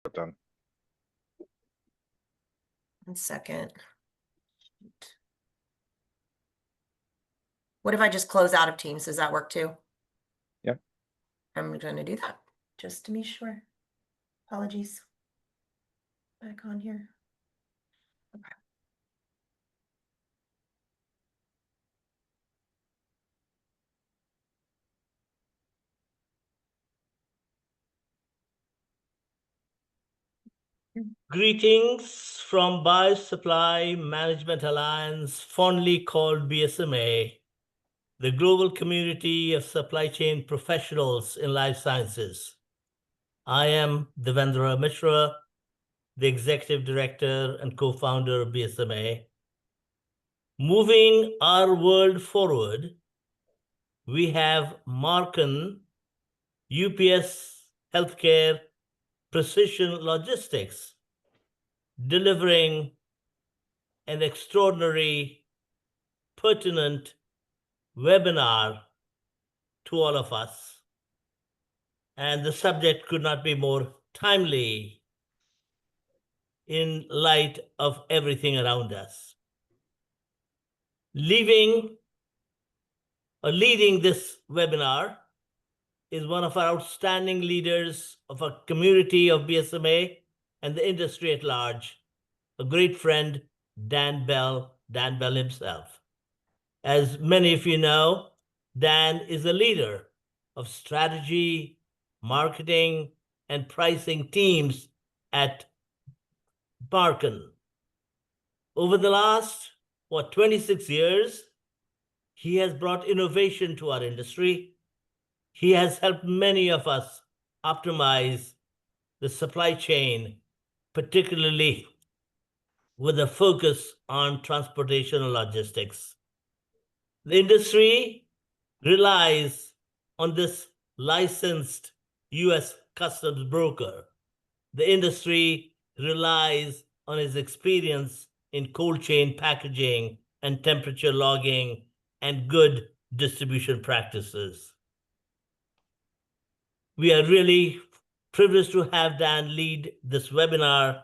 Done. 1 second. What if I just close out of Teams? Does that work too? Yeah. I'm going to do that just to be sure. Apologies. Back on here. Okay. Greetings from Biosupply Management Alliance, fondly called BSMA, the global community of supply chain professionals in life sciences. I am Devendra Mishra, the Executive Director and co-founder of BSMA. Moving our world forward, we have Marken, UPS Healthcare Precision Logistics, delivering an extraordinary, pertinent webinar to all of us. And the subject could not be more timely in light of everything around us. Leading this webinar is one of our outstanding leaders of our community of BSMA and the industry at large, a great friend, Dan Bell himself. As many of you know, Dan is a leader of strategy, marketing, and pricing teams at Marken. Over the last, 26 years, he has brought innovation to our industry. He has helped many of us optimize the supply chain, particularly with a focus on transportation and logistics. The industry relies on this licensed US customs broker. The industry relies on his experience in cold chain packaging and temperature logging and good distribution practices. We are really privileged to have Dan lead this webinar.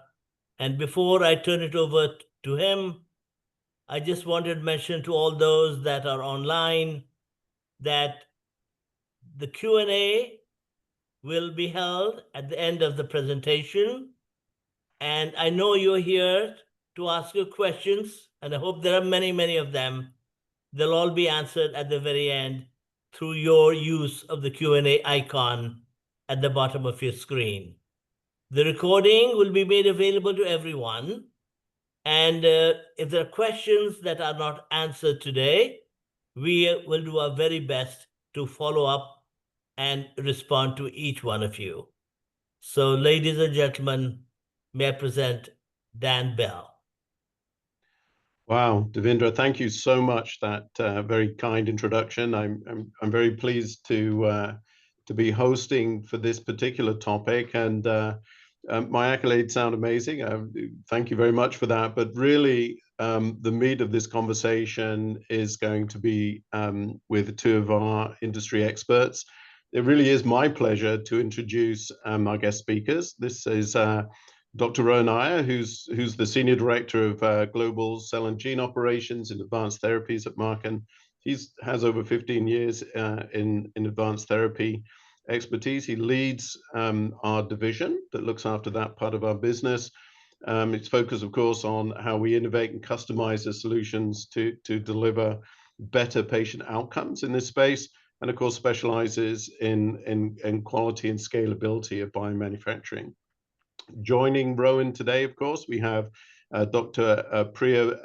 And before I turn it over to him, I just wanted to mention to all those that are online that the Q&A will be held at the end of the presentation. And I know you're here to ask your questions, and I hope there are many, many of them. They'll all be answered at the very end through your use of the Q&A icon at the bottom of your screen. The recording will be made available to everyone. And if there are questions that are not answered today, we will do our very best to follow up and respond to each one of you. So, ladies and gentlemen, may I present Dan Bell. Wow, Devendra, thank you so much. That very kind introduction. I'm very pleased to be hosting for this particular topic, and my accolades sound amazing. Thank you very much for that. But really, the meat of this conversation is going to be with two of our industry experts. It really is my pleasure to introduce our guest speakers. This is Dr. Rowan Iyer, who's the Senior Director of Global Cell and Gene Operations in Advanced Therapies at Marken. He has over 15 years in advanced therapy expertise. He leads our division that looks after that part of our business. It's focused, of course, on how we innovate and customize the solutions to deliver better patient outcomes in this space, and of course specializes in quality and scalability of biomanufacturing. Joining Rowan today, of course, we have Dr. Priya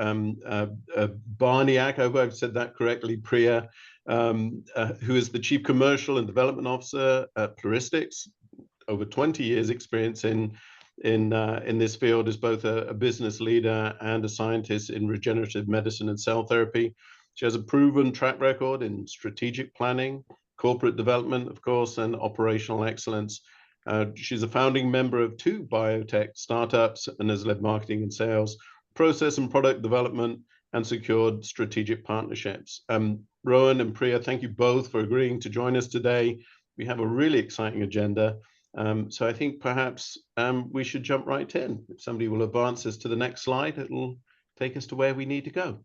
Barniak, I hope I've said that correctly, Priya, who is the Chief Commercial and Development Officer at Pluristyx, over 20 years experience in this field as both a business leader and a scientist in regenerative medicine and cell therapy. She has a proven track record in strategic planning, corporate development, of course, and operational excellence. She's a founding member of 2 biotech startups and has led marketing and sales, process and product development, and secured strategic partnerships. Rowan and Priya, thank you both for agreeing to join us today. We have a really exciting agenda. So I think perhaps we should jump right in. If somebody will advance us to the next slide, it'll take us to where we need to go.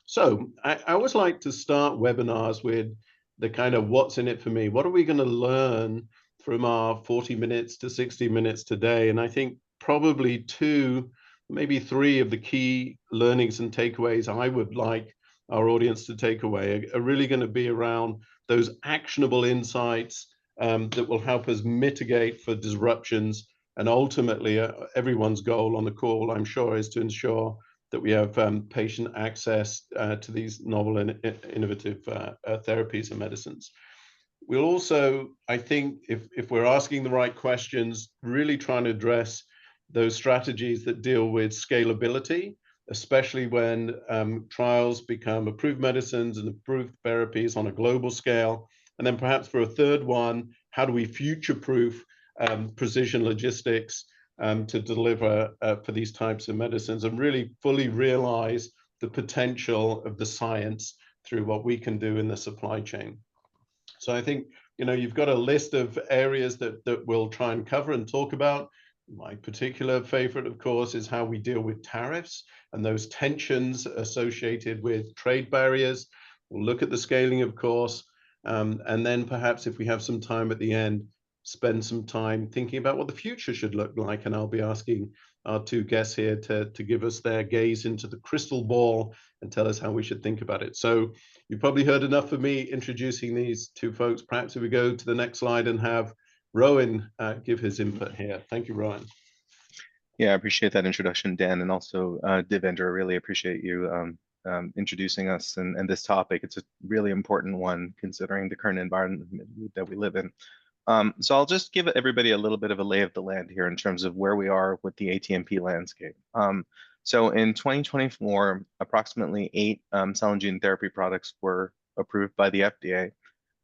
So I always like to start webinars with the kind of what's in it for me. What are we going to learn from our 40 minutes to 60 minutes today? And I think probably two, maybe three of the key learnings and takeaways I would like our audience to take away are really going to be around those actionable insights that will help us mitigate for disruptions. And ultimately, everyone's goal on the call, I'm sure, is to ensure that we have patient access to these novel and innovative therapies and medicines. We'll also, I think, if we're asking the right questions, really trying to address those strategies that deal with scalability, especially when trials become approved medicines and approved therapies on a global scale. And then perhaps for a third one, how do we future-proof precision logistics to deliver for these types of medicines and really fully realize the potential of the science through what we can do in the supply chain. So I think, you've got a list of areas that we'll try and cover and talk about. My particular favorite, of course, is how we deal with tariffs and those tensions associated with trade barriers. We'll look at the scaling, of course, and then perhaps if we have some time at the end, spend some time thinking about what the future should look like. And I'll be asking our two guests here to give us their gaze into the crystal ball and tell us how we should think about it. So you've probably heard enough of me introducing these two folks. Perhaps if we go to the next slide and have Rowan give his input here. Thank you, Rowan. Yeah, I appreciate that introduction, Dan, and also Devendra, really appreciate you introducing us and this topic. It's a really important one considering the current environment that we live in. So I'll just give everybody a little bit of a lay of the land here in terms of where we are with the ATMP landscape. So in 2024, approximately 8 cell and gene therapy products were approved by the FDA.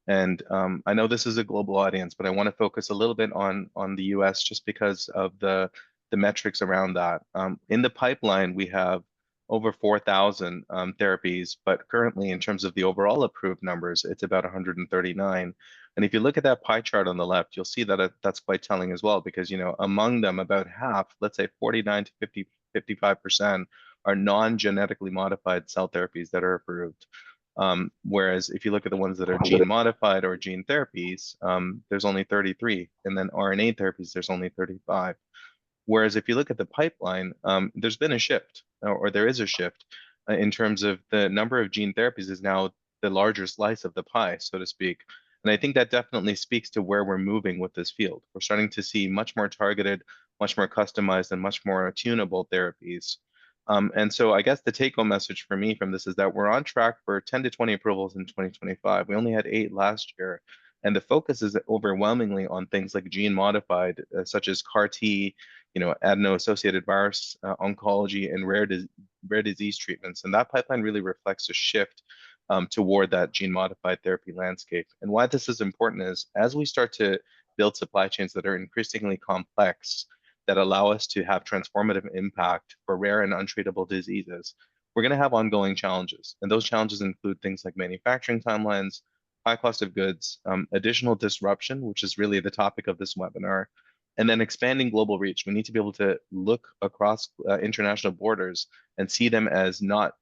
And I know this is a global audience, but I want to focus a little bit on the US just because of the metrics around that. In the pipeline, we have over 4,000 therapies, but currently in terms of the overall approved numbers, it's about 139. And if you look at that pie chart on the left, you'll see that that's quite telling as well, because among them, about half, let's say 49 to 55% are non-genetically modified cell therapies that are approved. Whereas if you look at the ones that are gene modified or gene therapies, there's only 33, and then RNA therapies, there's only 35. Whereas if you look at the pipeline, there's been a shift, or there is a shift in terms of the number of gene therapies is now the larger slice of the pie, so to speak. And I think that definitely speaks to where we're moving with this field. We're starting to see much more targeted, much more customized, and much more tunable therapies. And so I guess the take-home message for me from this is that we're on track for 10 to 20 approvals in 2025. We only had 8 last year. And the focus is overwhelmingly on things like gene modified, such as CAR T, adeno-associated virus, oncology, and rare disease treatments. And that pipeline really reflects a shift toward that gene modified therapy landscape. And why this is important is as we start to build supply chains that are increasingly complex, that allow us to have transformative impact for rare and untreatable diseases, we're going to have ongoing challenges. And those challenges include things like manufacturing timelines, high cost of goods, additional disruption, which is really the topic of this webinar, and then expanding global reach. We need to be able to look across international borders and see them as not,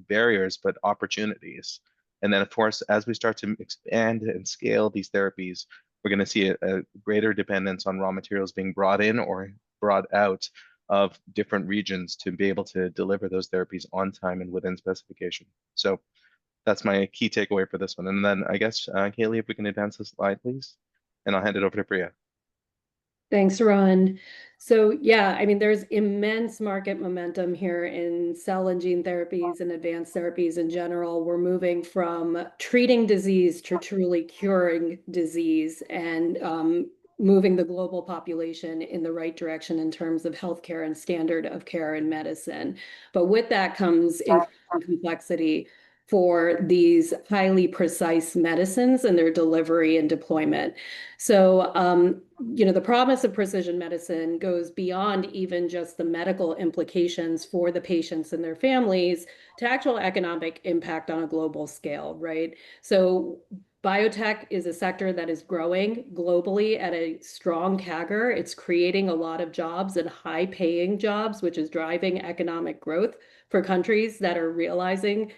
barriers, but opportunities. And then, of course, as we start to expand and scale these therapies, we're going to see a greater dependence on raw materials being brought in or brought out of different regions to be able to deliver those therapies on time and within specification. So that's my key takeaway for this one. And then I guess, Kaylee, if we can advance the slide, please, and I'll hand it over to Priya. Thanks, Ron. So yeah, there's immense market momentum here in cell and gene therapies and advanced therapies in general. We're moving from treating disease to truly curing disease and moving the global population in the right direction in terms of healthcare and standard of care in medicine. But with that comes increasing complexity for these highly precise medicines and their delivery and deployment. So, the promise of precision medicine goes beyond even just the medical implications for the patients and their families to actual economic impact on a global scale, right? So biotech is a sector that is growing globally at a strong CAGR. It's creating a lot of jobs and high-paying jobs, which is driving economic growth for countries that are realizing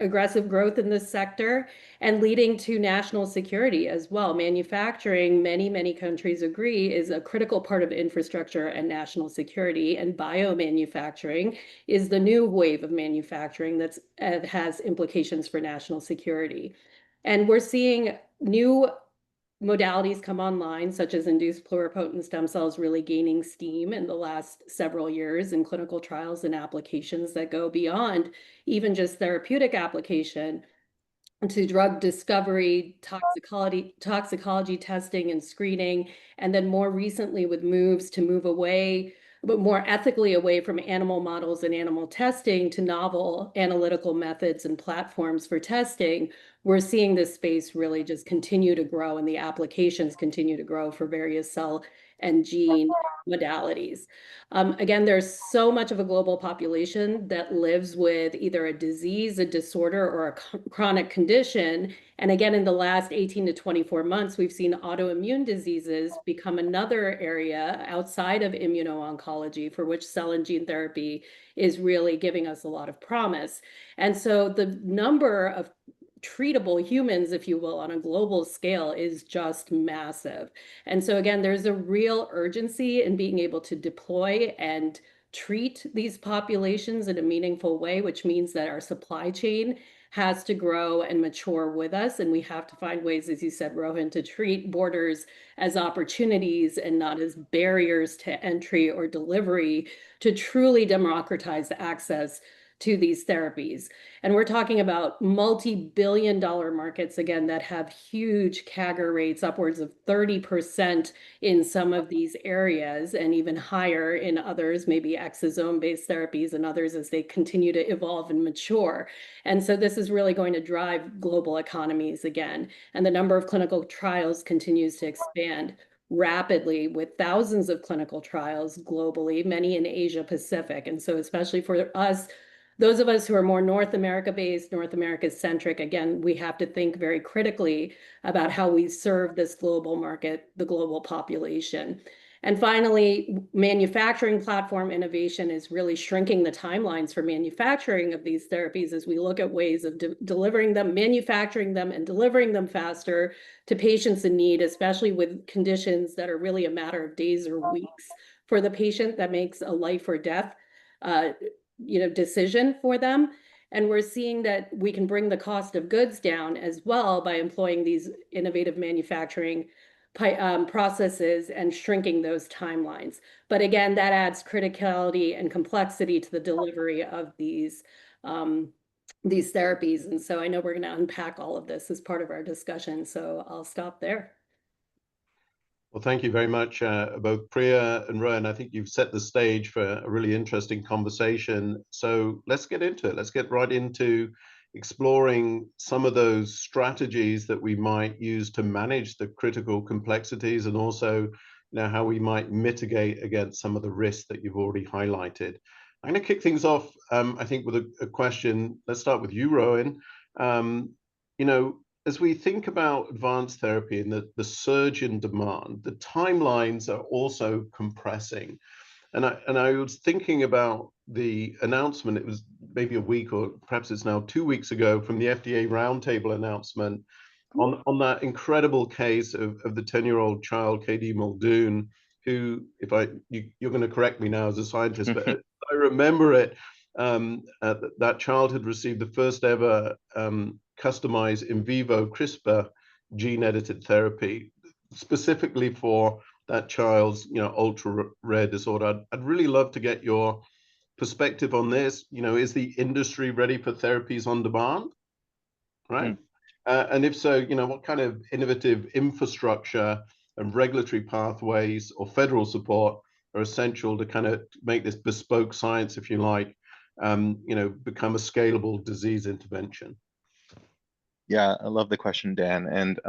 aggressive growth in this sector and leading to national security as well. Manufacturing, many countries agree, is a critical part of infrastructure and national security, and biomanufacturing is the new wave of manufacturing that has implications for national security. And we're seeing new modalities come online, such as induced pluripotent stem cells, really gaining steam in the last several years in clinical trials and applications that go beyond even just therapeutic application to drug discovery, toxicology testing and screening, and then more recently with moves to move away, but more ethically away from animal models and animal testing to novel analytical methods and platforms for testing. We're seeing this space really just continue to grow and the applications continue to grow for various cell and gene modalities. Again, there's so much of a global population that lives with either a disease, a disorder, or a chronic condition. And again, in the last 18 to 24 months, we've seen autoimmune diseases become another area outside of immuno-oncology for which cell and gene therapy is really giving us a lot of promise. And so the number of treatable humans, if you will, on a global scale is just massive. And so again, there's a real urgency in being able to deploy and treat these populations in a meaningful way, which means that our supply chain has to grow and mature with us. And we have to find ways, as you said, Rohan, to treat borders as opportunities and not as barriers to entry or delivery to truly democratize access to these therapies. And we're talking about multi-billion-dollar markets, again, that have huge CAGR rates, upwards of 30% in some of these areas, and even higher in others, maybe exosome-based therapies and others as they continue to evolve and mature. And so this is really going to drive global economies again. And the number of clinical trials continues to expand rapidly with thousands of clinical trials globally, many in Asia Pacific. And so especially for us, those of us who are more North America based, North America centric, again, we have to think very critically about how we serve this global market, the global population. And finally, manufacturing platform innovation is really shrinking the timelines for manufacturing of these therapies as we look at ways of delivering them, manufacturing them, and delivering them faster to patients in need, especially with conditions that are really a matter of days or weeks for the patient that makes a life or death decision for them. And we're seeing that we can bring the cost of goods down as well by employing these innovative manufacturing processes and shrinking those timelines. But again, that adds criticality and complexity to the delivery of these therapies. And so I know we're going to unpack all of this as part of our discussion. So I'll stop there. Well, thank you very much, both Priya and Rohan. I think you've set the stage for a really interesting conversation. So let's get into it. Let's get right into exploring some of those strategies that we might use to manage the critical complexities and also how we might mitigate against some of the risks that you've already highlighted. I'm going to kick things off, I think, with a question. Let's start with you, Rohan. As we think about advanced therapy and the surge in demand, the timelines are also compressing. And I was thinking about the announcement, it was maybe a week or perhaps it's now 2 weeks ago, from the FDA roundtable announcement on that incredible case of the 10-year-old child, KD Muldoon, who, you're going to correct me now as a scientist, but I remember it, that child had received the first ever customized in vivo CRISPR gene-edited therapy specifically for that child's ultra rare disorder. I'd really love to get your perspective on this. Is the industry ready for therapies on demand, right? And if so, what kind of innovative infrastructure and regulatory pathways or federal support are essential to kind of make this bespoke science, if you like, become a scalable disease intervention? Yeah, I love the question, Dan. And,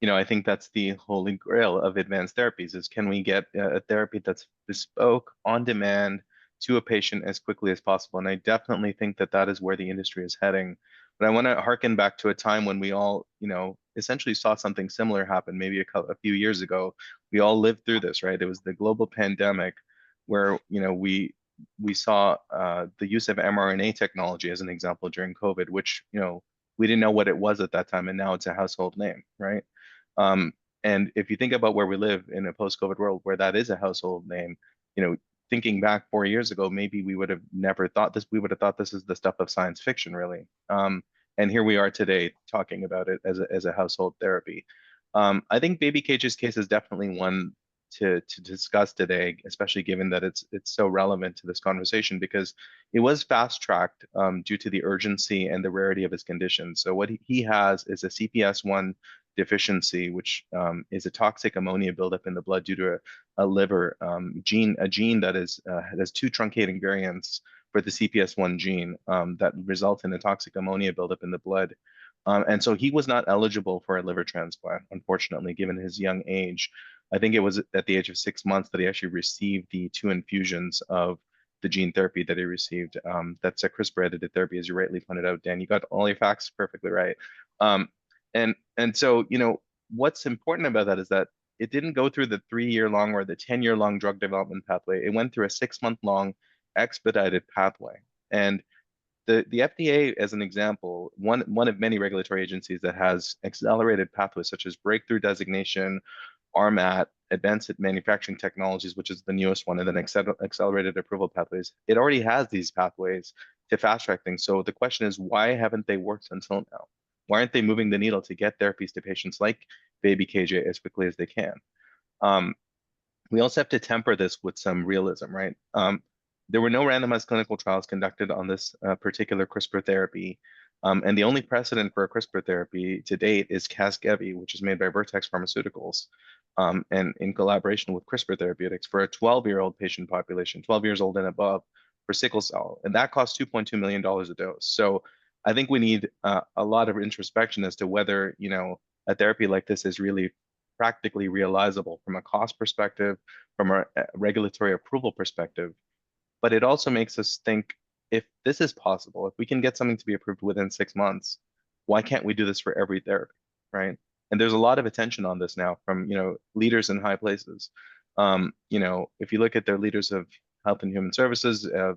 I think that's the holy grail of advanced therapies is, can we get a therapy that's bespoke, on demand, to a patient as quickly as possible? And I definitely think that that is where the industry is heading But I want to harken back to a time when we all, essentially saw something similar happen maybe a few years ago. We all lived through this, right? It was the global pandemic where, we saw the use of mRNA technology as an example during COVID, which, we didn't know what it was at that time, and now it's a household name, right? Um, and if you think about where we live in a post-COVID world where that is a household name, thinking back 4 years ago, maybe we would have never thought this. We would have thought this is the stuff of science fiction, really. And here we are today talking about it as a household therapy. I think baby cage's case is definitely one to discuss today, especially given that it's so relevant to this conversation because it was fast tracked due to the urgency and the rarity of his condition. So what he has is a CPS1 deficiency, which is a toxic ammonia buildup in the blood due to a liver gene, a gene that has two truncating variants for the CPS1 gene that result in a toxic ammonia buildup in the blood. And so he was not eligible for a liver transplant, unfortunately, given his young age. I think it was at the age of 6 months that he actually received the 2 infusions of the gene therapy that he received. That's a CRISPR edited therapy, as you rightly pointed out, Dan. You got all your facts perfectly right. And so, what's important about that is that it didn't go through the 3-year long or the 10-year long drug development pathway. It went through a 6-month long expedited pathway. And the FDA, as an example, one of many regulatory agencies that has accelerated pathways such as breakthrough designation, RMAT, advanced manufacturing technologies, which is the newest one, and then accelerated approval pathways. It already has these pathways to fast track things. So the question is, why haven't they worked until now? Why aren't they moving the needle to get therapies to patients like baby KJ as quickly as they can? We also have to temper this with some realism, right? There were no randomized clinical trials conducted on this particular CRISPR therapy. And the only precedent for a CRISPR therapy to date is Casgevy, which is made by Vertex Pharmaceuticals, and in collaboration with CRISPR Therapeutics for a 12-year-old patient population, 12 years old and above, for sickle cell. And that costs $2.2 million a dose. So I think we need a lot of introspection as to whether, a therapy like this is really practically realizable from a cost perspective, from a regulatory approval perspective. But it also makes us think, if this is possible, if we can get something to be approved within 6 months, why can't we do this for every therapy, right? And there's a lot of attention on this now from, leaders in high places. If you look at their leaders of Health and Human Services, the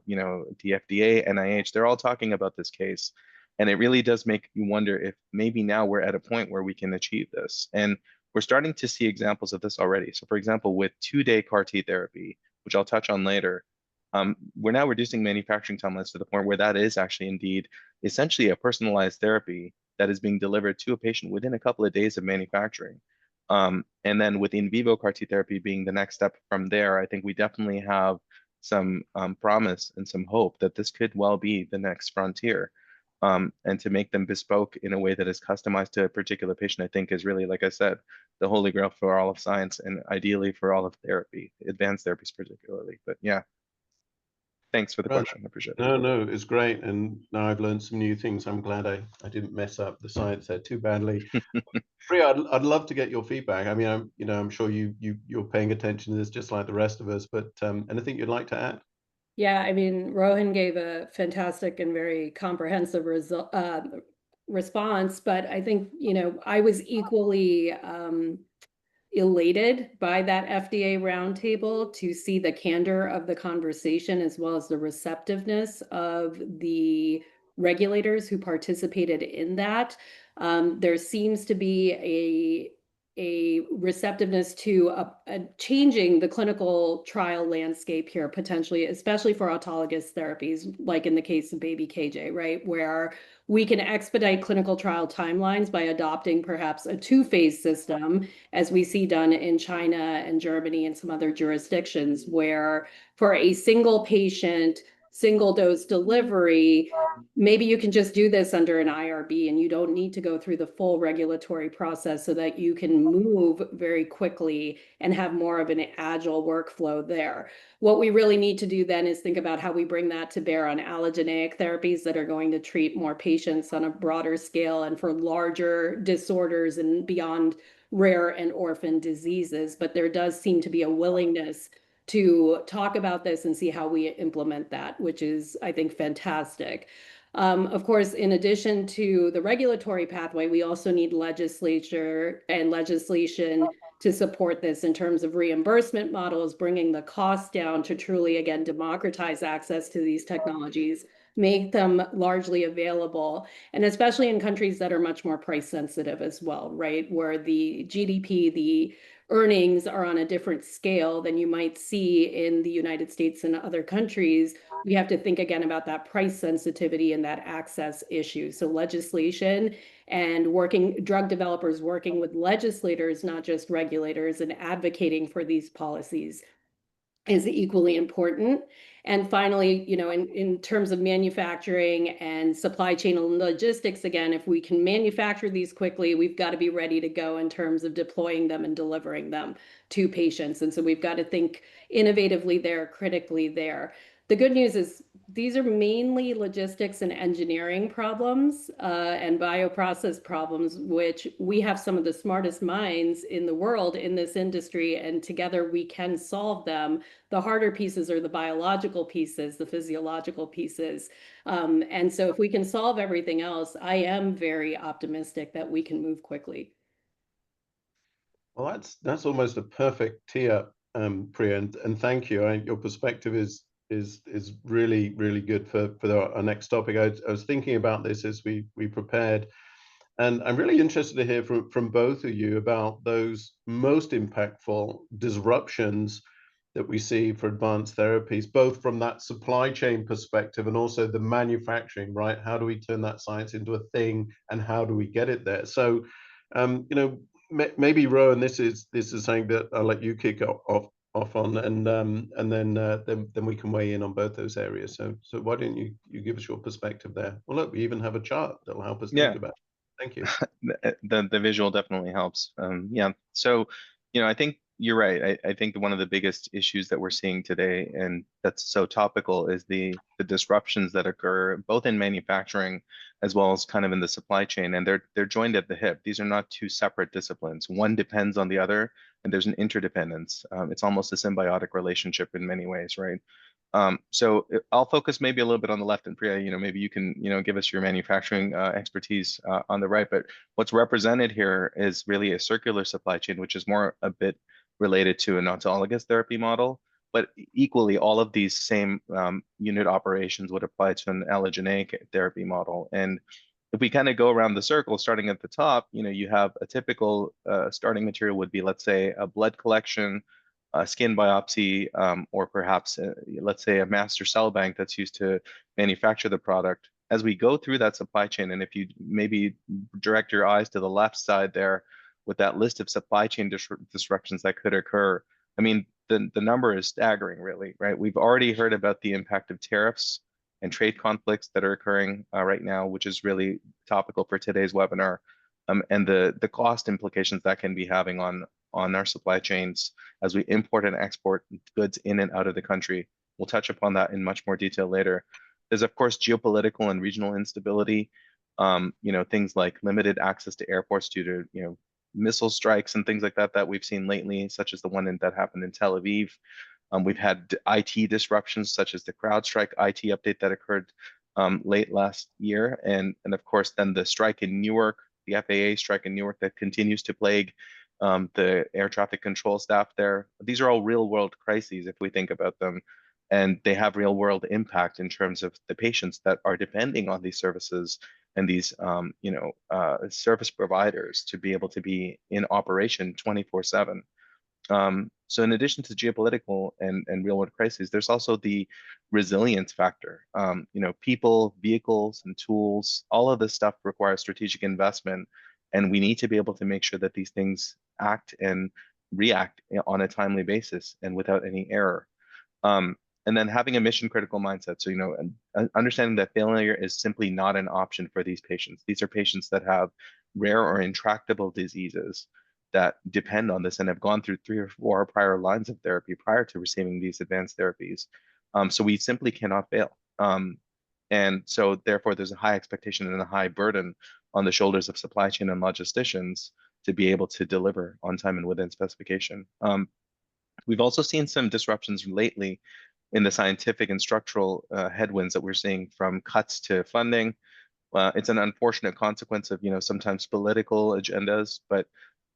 FDA, NIH, they're all talking about this case. And it really does make you wonder if maybe now we're at a point where we can achieve this. And we're starting to see examples of this already. So for example, with 2-day CAR T therapy, which I'll touch on later, we're now reducing manufacturing timelines to the point where that is actually indeed essentially a personalized therapy that is being delivered to a patient within a couple of days of manufacturing. And then with in vivo CAR T therapy being the next step from there, I think we definitely have some promise and some hope that this could well be the next frontier. And to make them bespoke in a way that is customized to a particular patient, I think is really, like I said, the holy grail for all of science and ideally for all of therapy, advanced therapies particularly. But yeah, thanks for the question. I appreciate it. No, it's great. And now I've learned some new things. I'm glad I didn't mess up the science there too badly. Priya, I'd love to get your feedback. I mean, I'm sure you're paying attention to this just like the rest of us, but anything you'd like to add? Yeah, I mean, Rohan gave a fantastic and very comprehensive response, but I think, I was equally elated by that FDA roundtable to see the candor of the conversation as well as the receptiveness of the regulators who participated in that. There seems to be a receptiveness to changing the clinical trial landscape here potentially, especially for autologous therapies, like in the case of baby KJ, right? Where we can expedite clinical trial timelines by adopting perhaps a 2-phase system, as we see done in China and Germany and some other jurisdictions, where for a single patient, single dose delivery, maybe you can just do this under an IRB and you don't need to go through the full regulatory process so that you can move very quickly and have more of an agile workflow there. What we really need to do then is think about how we bring that to bear on allogeneic therapies that are going to treat more patients on a broader scale and for larger disorders and beyond rare and orphan diseases. But there does seem to be a willingness to talk about this and see how we implement that, which is, I think, fantastic. Of course, in addition to the regulatory pathway, we also need legislature and legislation to support this in terms of reimbursement models, bringing the cost down to truly, again, democratize access to these technologies, make them largely available, and especially in countries that are much more price sensitive as well, right? Where the GDP, the earnings are on a different scale than you might see in the United States and other countries. We have to think again about that price sensitivity and that access issue. So legislation and drug developers working with legislators, not just regulators, and advocating for these policies is equally important. And finally, in terms of manufacturing and supply chain and logistics, again, if we can manufacture these quickly, we've got to be ready to go in terms of deploying them and delivering them to patients. And so we've got to think innovatively there, critically there. The good news is these are mainly logistics and engineering problems and bioprocess problems, which we have some of the smartest minds in the world in this industry, and together we can solve them. The harder pieces are the biological pieces, the physiological pieces. And so if we can solve everything else, I am very optimistic that we can move quickly. Well, that's almost a perfect tee up, Priya, and thank you. Your perspective is really, really good for our next topic. I was thinking about this as we prepared, and I'm really interested to hear from both of you about those most impactful disruptions that we see for advanced therapies, both from that supply chain perspective and also the manufacturing, right? How do we turn that science into a thing, and how do we get it there? So, maybe Rowan, this is something that I'll let you kick off on, and then we can weigh in on both those areas. So why don't you give us your perspective there? Well, look, we even have a chart that'll help us think about it. Thank you. The visual definitely helps. Yeah. So, I think you're right. I think one of the biggest issues that we're seeing today, and that's so topical, is the disruptions that occur both in manufacturing as well as kind of in the supply chain, and they're joined at the hip. These are not two separate disciplines. One depends on the other, and there's an interdependence. It's almost a symbiotic relationship in many ways, right? So I'll focus maybe a little bit on the left, and Priya, maybe you can, give us your manufacturing expertise on the right. But what's represented here is really a circular supply chain, which is more a bit related to an autologous therapy model. But equally, all of these same unit operations would apply to an allogeneic therapy model. And if we kind of go around the circle, starting at the top, you have a typical starting material would be, let's say, a blood collection, a skin biopsy, or perhaps, let's say, a master cell bank that's used to manufacture the product. As we go through that supply chain, and if you maybe direct your eyes to the left side there with that list of supply chain disruptions that could occur, I mean, the number is staggering, really, right? We've already heard about the impact of tariffs and trade conflicts that are occurring right now, which is really topical for today's webinar, and the cost implications that can be having on our supply chains as we import and export goods in and out of the country. We'll touch upon that in much more detail later. There's, of course, geopolitical and regional instability, things like limited access to airports due to, missile strikes and things like that we've seen lately, such as the one that happened in Tel Aviv. We've had IT disruptions, such as the CrowdStrike IT update that occurred late last year. And of course, then the strike in Newark, the FAA strike in Newark that continues to plague the air traffic control staff there. These are all real world crises if we think about them, and they have real world impact in terms of the patients that are depending on these services and these service providers to be able to be in operation 24/7. So in addition to geopolitical and real world crises, there's also the resilience factor. People, vehicles, and tools, all of this stuff requires strategic investment, and we need to be able to make sure that these things act and react on a timely basis and without any error. And then having a mission critical mindset. So, understanding that failure is simply not an option for these patients. These are patients that have rare or intractable diseases that depend on this and have gone through 3 or 4 prior lines of therapy prior to receiving these advanced therapies. So we simply cannot fail. And so therefore there's a high expectation and a high burden on the shoulders of supply chain and logisticians to be able to deliver on time and within specification. We've also seen some disruptions lately in the scientific and structural headwinds that we're seeing from cuts to funding. It's an unfortunate consequence of, sometimes political agendas, but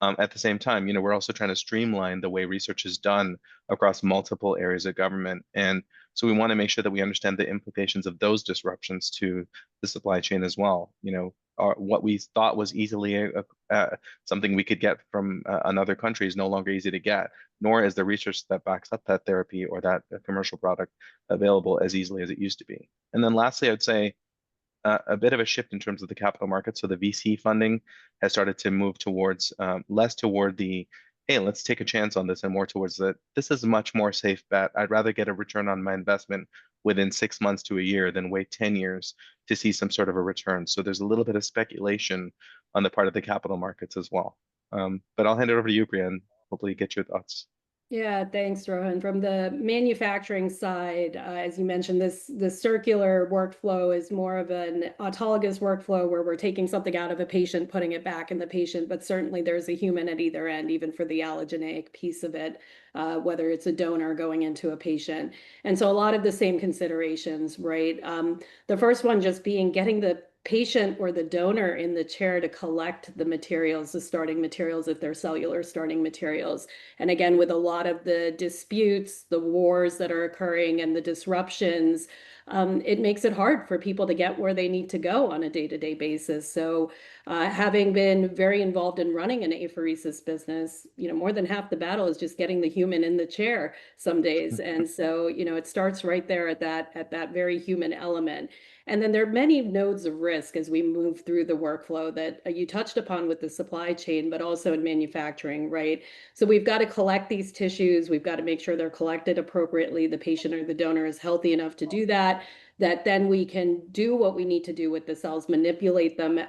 at the same time, we're also trying to streamline the way research is done across multiple areas of government. And so we want to make sure that we understand the implications of those disruptions to the supply chain as well. What we thought was easily something we could get from another country is no longer easy to get, nor is the research that backs up that therapy or that commercial product available as easily as it used to be. And then lastly, I'd say a bit of a shift in terms of the capital market. So the VC funding has started to move towards less toward the, hey, let's take a chance on this, and more towards that this is a much more safe bet. I'd rather get a return on my investment within 6 months to a year than wait 10 years to see some sort of a return. So there's a little bit of speculation on the part of the capital markets as well. But I'll hand it over to you, Brian. Hopefully get your thoughts. Yeah, thanks, Rohan. From the manufacturing side, as you mentioned, the circular workflow is more of an autologous workflow where we're taking something out of a patient, putting it back in the patient, but certainly there's a human at either end, even for the allogeneic piece of it, whether it's a donor going into a patient. And so a lot of the same considerations, right? The first one just being getting the patient or the donor in the chair to collect the materials, the starting materials, if they're cellular starting materials. And again, with a lot of the disputes, the wars that are occurring and the disruptions, it makes it hard for people to get where they need to go on a day-to-day basis. So having been very involved in running an apheresis business, more than half the battle is just getting the human in the chair some days. And so, it starts right there at that very human element. And then there are many nodes of risk as we move through the workflow that you touched upon with the supply chain, but also in manufacturing, right? So we've got to collect these tissues. We've got to make sure they're collected appropriately. The patient or the donor is healthy enough to do that then we can do what we need to do with the cells, manipulate them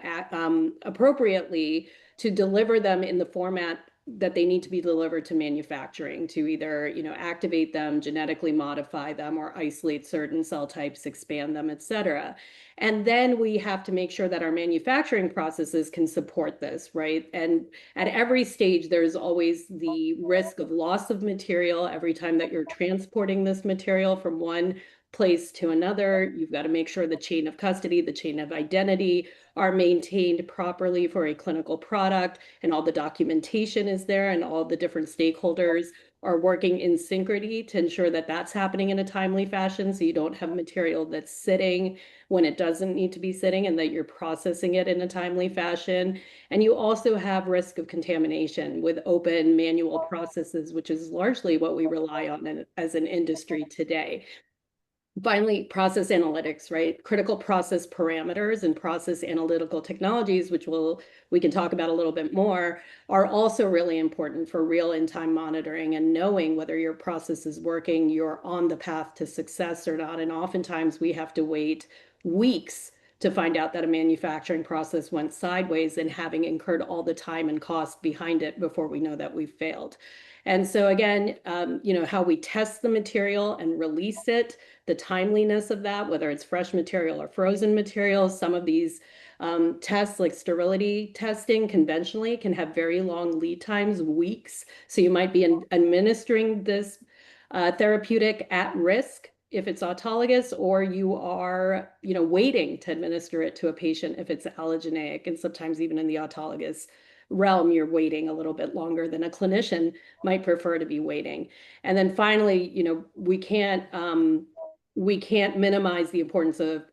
appropriately to deliver them in the format that they need to be delivered to manufacturing, to either activate them, genetically modify them, or isolate certain cell types, expand them, etc. And then we have to make sure that our manufacturing processes can support this, right? And at every stage, there's always the risk of loss of material every time that you're transporting this material from one place to another. You've got to make sure the chain of custody, the chain of identity are maintained properly for a clinical product, and all the documentation is there, and all the different stakeholders are working in synchrony to ensure that that's happening in a timely fashion, so you don't have material that's sitting when it doesn't need to be sitting, and that you're processing it in a timely fashion. And you also have risk of contamination with open manual processes, which is largely what we rely on as an industry today. Finally, process analytics, right? Critical process parameters and process analytical technologies, which we can talk about a little bit more, are also really important for real in-time monitoring and knowing whether your process is working, you're on the path to success or not. And oftentimes we have to wait weeks to find out that a manufacturing process went sideways, and having incurred all the time and cost behind it before we know that we've failed. And so again, how we test the material and release it, the timeliness of that, whether it's fresh material or frozen material. Some of these tests, like sterility testing conventionally, can have very long lead times, weeks. So you might be administering this therapeutic at risk if it's autologous, or you are, waiting to administer it to a patient if it's allogeneic. And sometimes even in the autologous realm, you're waiting a little bit longer than a clinician might prefer to be waiting. And then finally, we can't minimize the importance of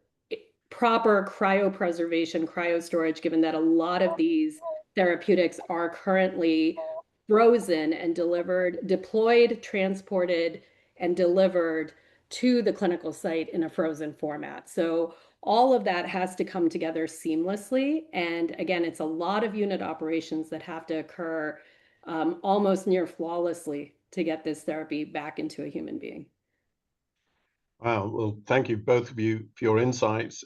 proper cryopreservation, cryostorage, given that a lot of these therapeutics are currently frozen and deployed, transported, and delivered to the clinical site in a frozen format. So all of that has to come together seamlessly. And again, it's a lot of unit operations that have to occur almost near flawlessly to get this therapy back into a human being. Wow. Well, thank you, both of you, for your insights.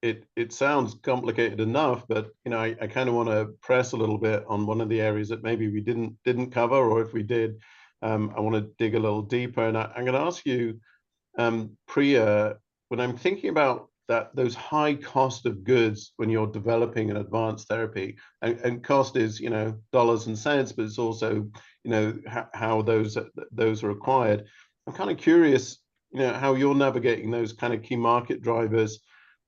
It sounds complicated enough, but I kind of want to press a little bit on one of the areas that maybe we didn't cover, or if we did, I want to dig a little deeper. And I'm going to ask you, Priya, when I'm thinking about those high cost of goods when you're developing an advanced therapy, and cost is dollars and cents, but it's also how those are acquired. I'm kind of curious, how you're navigating those kind of key market drivers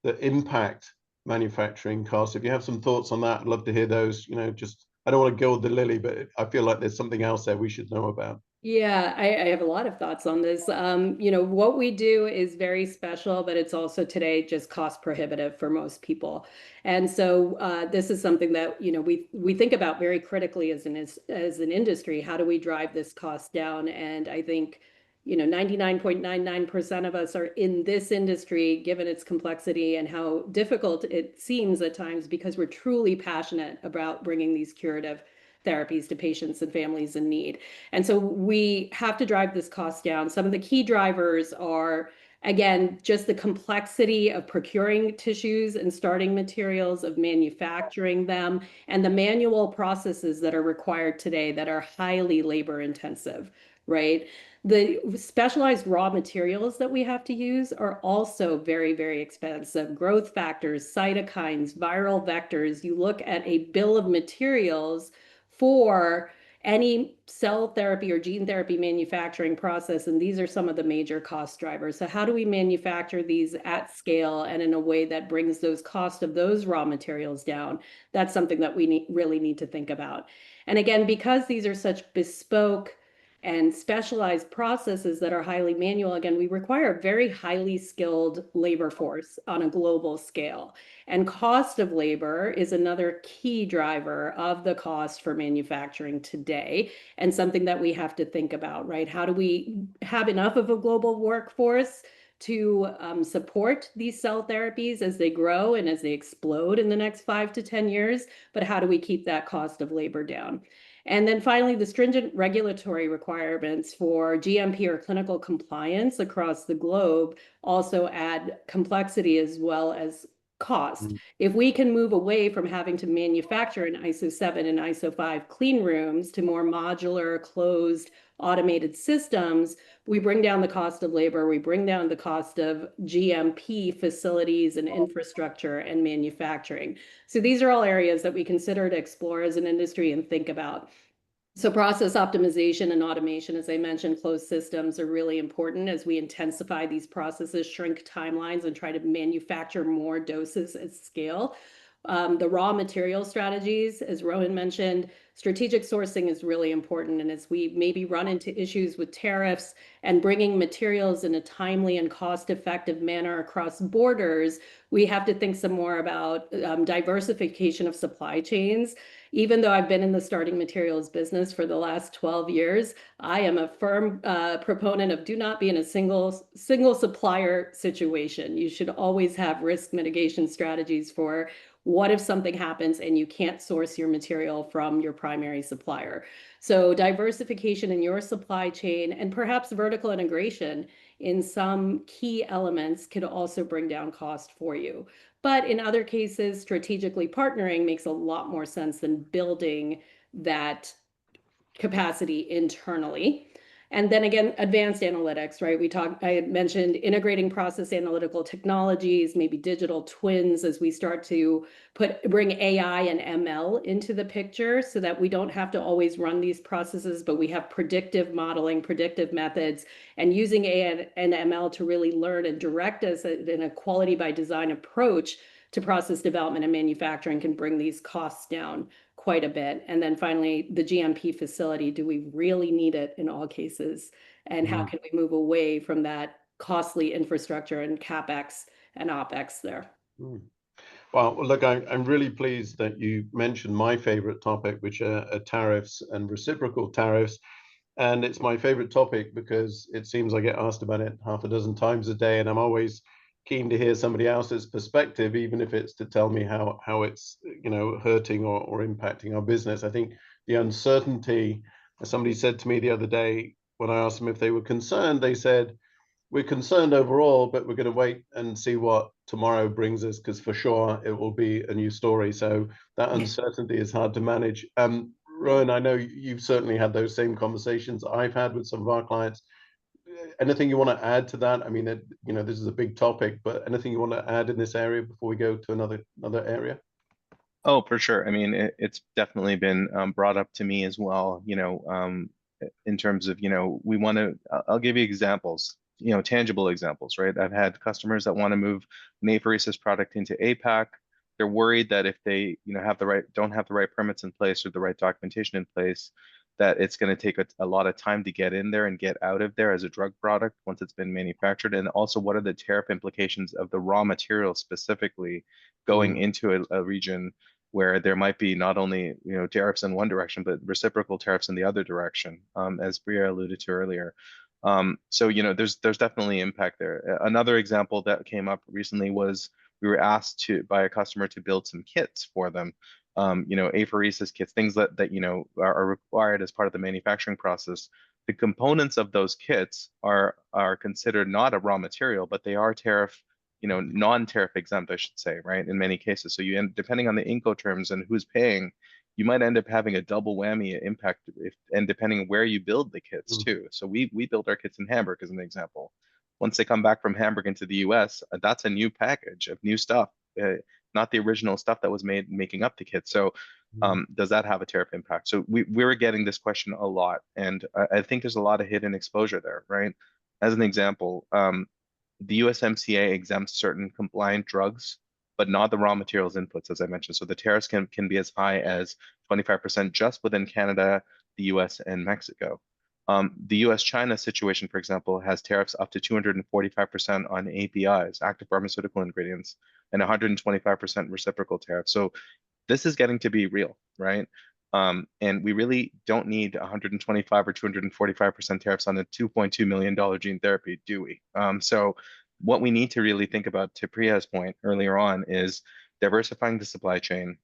that impact manufacturing costs. If you have some thoughts on that, I'd love to hear those. Just I don't want to gild the lily, but I feel like there's something else there we should know about. Yeah, I have a lot of thoughts on this. What we do is very special, but it's also today just cost prohibitive for most people. And so this is something that, we think about very critically as an industry. How do we drive this cost down? And I think, 99.99% of us are in this industry, given its complexity and how difficult it seems at times, because we're truly passionate about bringing these curative therapies to patients and families in need. And so we have to drive this cost down. Some of the key drivers are, again, just the complexity of procuring tissues and starting materials, of manufacturing them, and the manual processes that are required today that are highly labor intensive, right? The specialized raw materials that we have to use are also very, very expensive. Growth factors, cytokines, viral vectors. You look at a bill of materials for any cell therapy or gene therapy manufacturing process, and these are some of the major cost drivers. So how do we manufacture these at scale and in a way that brings those cost of those raw materials down? That's something that we really need to think about. And again, because these are such bespoke and specialized processes that are highly manual, again, we require a very highly skilled labor force on a global scale. And cost of labor is another key driver of the cost for manufacturing today, and something that we have to think about, right? How do we have enough of a global workforce to support these cell therapies as they grow and as they explode in the next 5 to 10 years? But how do we keep that cost of labor down? And then finally, the stringent regulatory requirements for GMP or clinical compliance across the globe also add complexity as well as cost. If we can move away from having to manufacture in ISO 7 and ISO 5 clean rooms to more modular, closed, automated systems, we bring down the cost of labor, we bring down the cost of GMP facilities and infrastructure and manufacturing. So these are all areas that we consider to explore as an industry and think about. So process optimization and automation, as I mentioned, closed systems are really important as we intensify these processes, shrink timelines, and try to manufacture more doses at scale. The raw material strategies, as Rohan mentioned, strategic sourcing is really important. And as we maybe run into issues with tariffs and bringing materials in a timely and cost-effective manner across borders, we have to think some more about diversification of supply chains. Even though I've been in the starting materials business for the last 12 years, I am a firm proponent of do not be in a single supplier situation. You should always have risk mitigation strategies for what if something happens and you can't source your material from your primary supplier. So diversification in your supply chain and perhaps vertical integration in some key elements could also bring down cost for you. But in other cases, strategically partnering makes a lot more sense than building that capacity internally. And then again, advanced analytics, right? I had mentioned integrating process analytical technologies, maybe digital twins as we start to bring AI and ML into the picture so that we don't have to always run these processes, but we have predictive modeling, predictive methods, and using AI and ML to really learn and direct us in a quality by design approach to process development and manufacturing can bring these costs down quite a bit. And then finally, the GMP facility, do we really need it in all cases? And how can we move away from that costly infrastructure and CapEx and OpEx there? Well, look, I'm really pleased that you mentioned my favorite topic, which are tariffs and reciprocal tariffs. And it's my favorite topic because it seems I get asked about it half a dozen times a day, and I'm always keen to hear somebody else's perspective, even if it's to tell me how it's hurting or impacting our business. I think the uncertainty, as somebody said to me the other day when I asked them if they were concerned, they said, we're concerned overall, but we're going to wait and see what tomorrow brings us, because for sure it will be a new story. So that uncertainty is hard to manage. Rohan, I know you've certainly had those same conversations I've had with some of our clients. Anything you want to add to that? I mean, this is a big topic, but anything you want to add in this area before we go to another area? Oh, for sure. I mean, it's definitely been brought up to me as well. in terms of, we want to, I'll give you examples, tangible examples, right? I've had customers that want to move an apheresis product into APAC. They're worried that if they, don't have the right permits in place or the right documentation in place, that it's going to take a lot of time to get in there and get out of there as a drug product once it's been manufactured. And also, what are the tariff implications of the raw material specifically going into a region where there might be not only tariffs in one direction, but reciprocal tariffs in the other direction, as Bria alluded to earlier. So there's definitely impact there. Another example that came up recently was we were asked by a customer to build some kits for them. Apheresis kits, things that are required as part of the manufacturing process. The components of those kits are considered not a raw material, but they are tariff, non-tariff exempt, I should say, right? In many cases. So depending on the Incoterms and who's paying, you might end up having a double whammy impact and depending on where you build the kits too. So we build our kits in Hamburg as an example. Once they come back from Hamburg into the US, that's a new package of new stuff, not the original stuff that was making up the kit. So does that have a tariff impact? So we're getting this question a lot, and I think there's a lot of hidden exposure there, right? As an example, the USMCA exempts certain compliant drugs, but not the raw materials inputs, as I mentioned. So the tariffs can be as high as 25% just within Canada, the US, and Mexico. The US-China situation, for example, has tariffs up to 245% on APIs, active pharmaceutical ingredients, and 125% reciprocal tariff. So this is getting to be real, right? And we really don't need 125 or 245% tariffs on a $2.2 million gene therapy, do we? So what we need to really think about, to Priya's point earlier on, is diversifying the supply chain,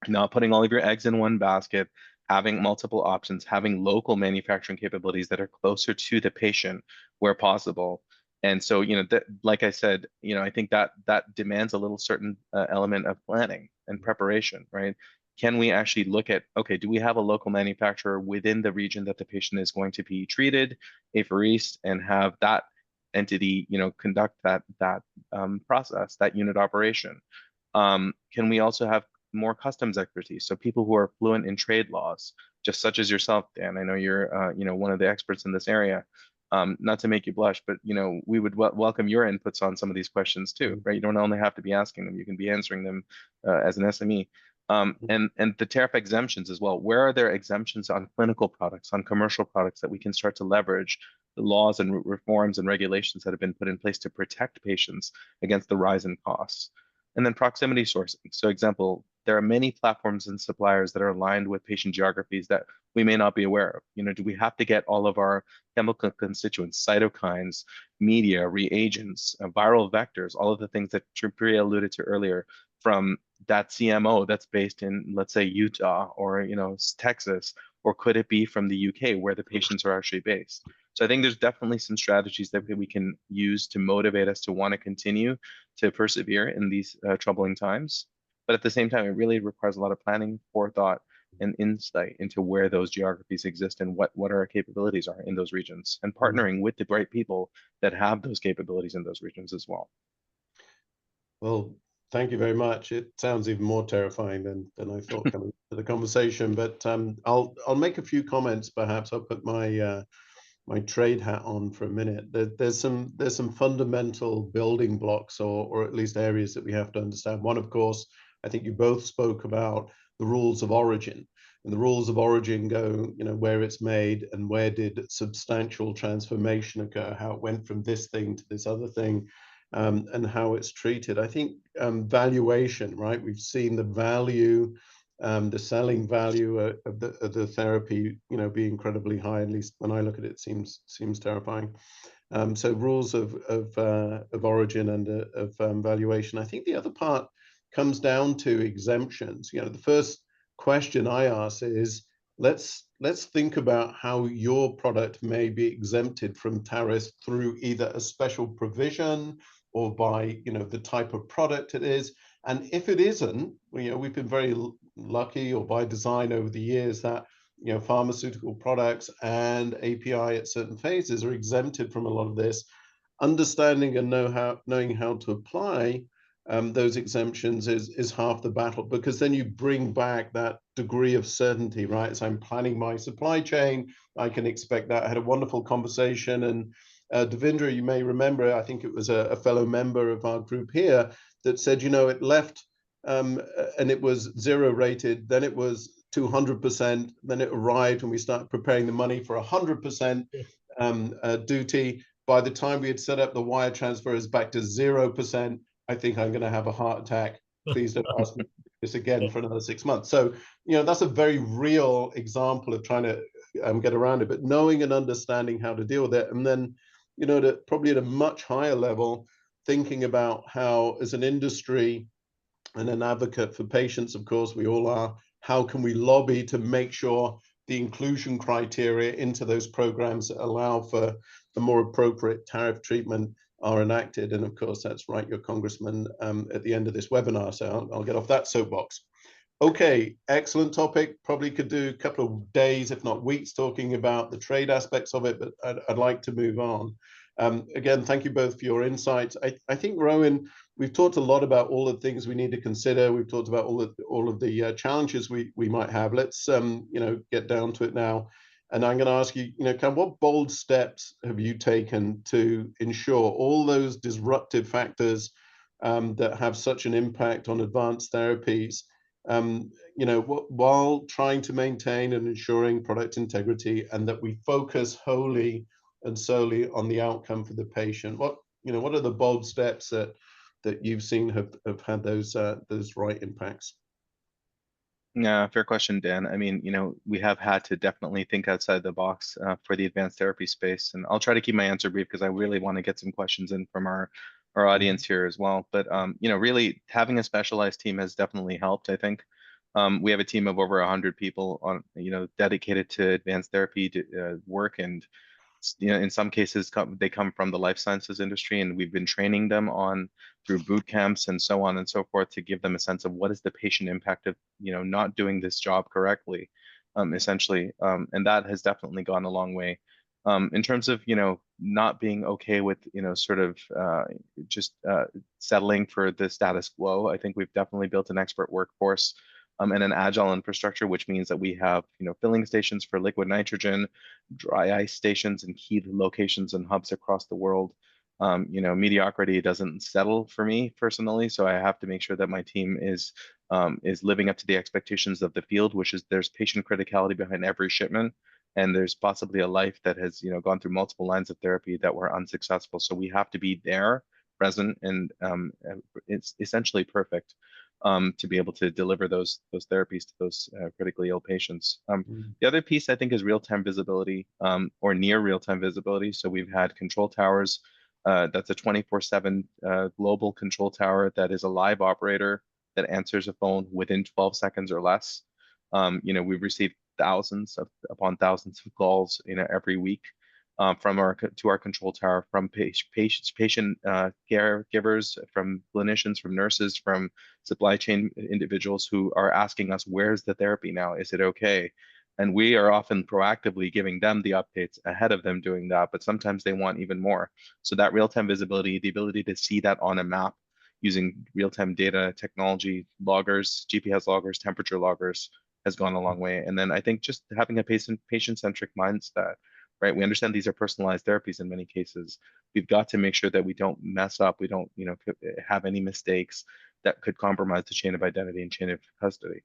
not putting all of your eggs in one basket, having multiple options, having local manufacturing capabilities that are closer to the patient where possible. And so, like I said, I think that demands a little certain element of planning and preparation, right? Can we actually look at, okay, do we have a local manufacturer within the region that the patient is going to be treated, apheresed, and have that entity, conduct that process, that unit operation? Can we also have more customs expertise? So people who are fluent in trade laws, just such as yourself, Dan. I know you're, one of the experts in this area. Not to make you blush, but we would welcome your inputs on some of these questions too, right? You don't only have to be asking them; you can be answering them as an SME. And the tariff exemptions as well. Where are there exemptions on clinical products, on commercial products that we can start to leverage the laws and reforms and regulations that have been put in place to protect patients against the rise in costs? And then proximity sourcing. So example, there are many platforms and suppliers that are aligned with patient geographies that we may not be aware of. Do we have to get all of our chemical constituents, cytokines, media, reagents, viral vectors, all of the things that Priya alluded to earlier, from that CMO that's based in, let's say, Utah or Texas, or could it be from the UK where the patients are actually based? So I think there's definitely some strategies that we can use to motivate us to want to continue to persevere in these troubling times. But at the same time, it really requires a lot of planning, forethought, and insight into where those geographies exist and what our capabilities are in those regions, and partnering with the right people that have those capabilities in those regions as well. Well, thank you very much. It sounds even more terrifying than I thought coming to the conversation. But I'll make a few comments. Perhaps I'll put my my trade hat on for a minute. There's some fundamental building blocks, or at least areas that we have to understand. One, of course, I think you both spoke about the rules of origin. And the rules of origin go, where it's made and where did substantial transformation occur, how it went from this thing to this other thing, and how it's treated. I think valuation, right? We've seen the value, the selling value of the therapy, be incredibly high. At least when I look at it, seems terrifying. So rules of origin and of valuation. I think the other part comes down to exemptions. The first question I ask is, let's think about how your product may be exempted from tariffs through either a special provision or by the type of product it is. And if it isn't, we've been very lucky, or by design over the years, that pharmaceutical products and API at certain phases are exempted from a lot of this. Understanding and knowing how to apply those exemptions is half the battle, because then you bring back that degree of certainty, right? As I'm planning my supply chain, I can expect that. I had a wonderful conversation, and Devendra, you may remember, I think it was a fellow member of our group here that said, you know, it left and it was 0 rated, then it was 200%, then it arrived and we started preparing the money for 100% duty. By the time we had set up the wire transfers back to 0%, I think I'm going to have a heart attack. Please don't ask me this again for another 6 months. So, you know, that's a very real example of trying to get around it, but knowing and understanding how to deal with it. And then, you know, probably at a much higher level, thinking about how, as an industry and an advocate for patients, of course, we all are, how can we lobby to make sure the inclusion criteria into those programs that allow for a more appropriate tariff treatment are enacted. And of course, that's right, your congressman, at the end of this webinar. So I'll get off that soapbox. Okay, excellent topic. Probably could do a couple of days, if not weeks, talking about the trade aspects of it, but I'd like to move on. Again, thank you both for your insights. I think, Rowan, we've talked a lot about all the things we need to consider. We've talked about all of the challenges we might have. Let's you know, get down to it now. And I'm going to ask you, you know, kind of what bold steps have you taken to ensure all those disruptive factors that have such an impact on advanced therapies, you know, while trying to maintain and ensuring product integrity, and that we focus wholly and solely on the outcome for the patient? What, you know, what are the bold steps that you've seen have had those right impacts? Yeah, fair question, Dan. I mean, you know, we have had to definitely think outside the box for the advanced therapy space, and I'll try to keep my answer brief because I really want to get some questions in from our audience here as well. But you know, really having a specialized team has definitely helped, I think. We have a team of over 100 people on, you know, dedicated to advanced therapy work, and you know, in some cases they come from the life sciences industry, and we've been training them on through boot camps and so on and so forth to give them a sense of what is the patient impact of, you know, not doing this job correctly, essentially, and that has definitely gone a long way. In terms of, you know, not being okay with, you know, sort of just settling for the status quo, I think we've definitely built an expert workforce and an agile infrastructure, which means that we have, you know, filling stations for liquid nitrogen, dry ice stations in key locations and hubs across the world. You know, mediocrity doesn't settle for me personally, so I have to make sure that my team is living up to the expectations of the field, which is there's patient criticality behind every shipment, and there's possibly a life that has, you know, gone through multiple lines of therapy that were unsuccessful. So we have to be there, present, and it's essentially perfect to be able to deliver those therapies to those critically ill patients. The other piece I think is real-time visibility or near real-time visibility. So we've had control towers. That's a 24/7 global control tower that is a live operator that answers a phone within 12 seconds or less. You know, we've received thousands upon thousands of calls, you know, every week from our control tower, from patient caregivers, from clinicians, from nurses, from supply chain individuals who are asking us, where's the therapy now? Is it okay? And we are often proactively giving them the updates ahead of them doing that, but sometimes they want even more. So that real-time visibility, the ability to see that on a map using real-time data technology, loggers, GPS loggers, temperature loggers, has gone a long way. And then I think just having a patient-centric mindset, right? We understand these are personalized therapies in many cases. We've got to make sure that we don't mess up, we don't, you know, have any mistakes that could compromise the chain of identity and chain of custody.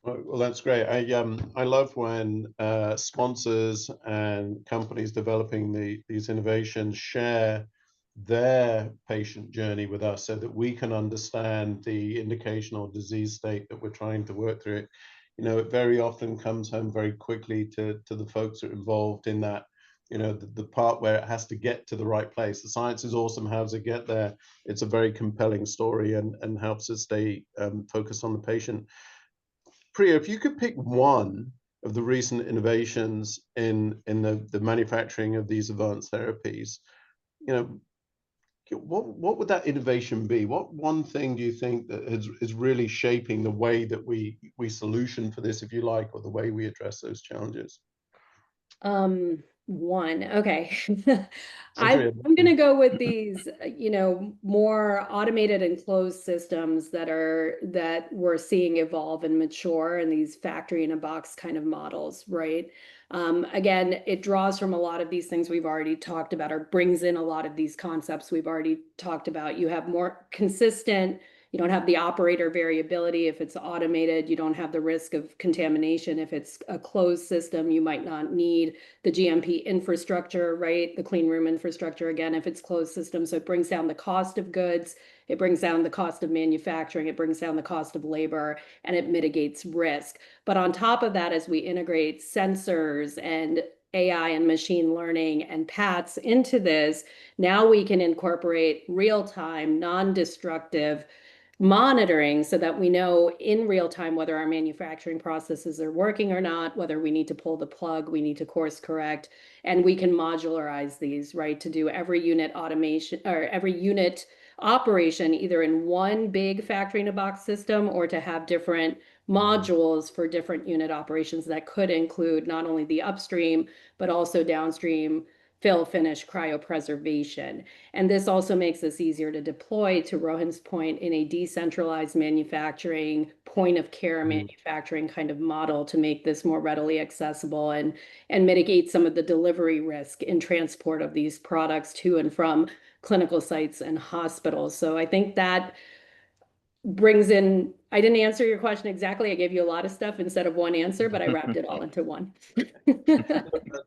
Well, that's great. I love when sponsors and companies developing these innovations share their patient journey with us so that we can understand the indication or disease state that we're trying to work through it. You know, it very often comes home very quickly to the folks that are involved in that, you know, the part where it has to get to the right place. The science is awesome. How does it get there? It's a very compelling story and helps us stay focused on the patient. Priya, if you could pick one of the recent innovations in the manufacturing of these advanced therapies, you know, what would that innovation be? What one thing do you think that is really shaping the way that we solution for this, if you like, or the way we address those challenges? One. Okay. Sorry. I'm going to go with these, more automated and closed systems that we're seeing evolve and mature in these factory in a box kind of models, right? Again, it draws from a lot of these things we've already talked about, or brings in a lot of these concepts we've already talked about. You have more consistent. You don't have the operator variability if it's automated. You don't have the risk of contamination. If it's a closed system, you might not need the GMP infrastructure, right? The clean room infrastructure, again, if it's closed system. So it brings down the cost of goods, it brings down the cost of manufacturing, it brings down the cost of labor, and it mitigates risk. But on top of that, as we integrate sensors and AI and machine learning and PATs into this, now we can incorporate real-time, non-destructive monitoring so that we know in real time whether our manufacturing processes are working or not, whether we need to pull the plug, we need to course correct, and we can modularize these, right, to do every unit automation or every unit operation either in one big factory in a box system or to have different modules for different unit operations that could include not only the upstream, but also downstream fill finish cryopreservation. And this also makes this easier to deploy, to Rohan's point, in a decentralized manufacturing, point of care manufacturing kind of model to make this more readily accessible and mitigate some of the delivery risk in transport of these products to and from clinical sites and hospitals. So I think that brings in, I didn't answer your question exactly. I gave you a lot of stuff instead of one answer, but I wrapped it all into one.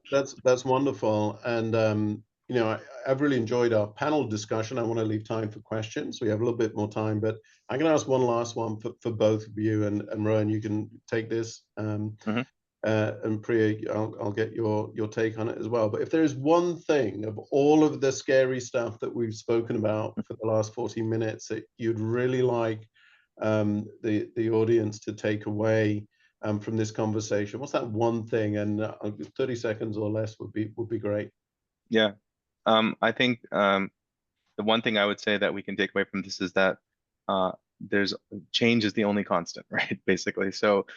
That's wonderful. And I've really enjoyed our panel discussion. I want to leave time for questions. We have a little bit more time, but I'm going to ask one last one for both of you, and Rohan, you can take this. And Priya, I'll get your take on it as well. But if there is one thing of all of the scary stuff that we've spoken about for the last 40 minutes that you'd really like the audience to take away from this conversation, what's that one thing? And 30 seconds or less would be great. Yeah, I think the one thing I would say that we can take away from this is that there's change is the only constant, right? Basically. So,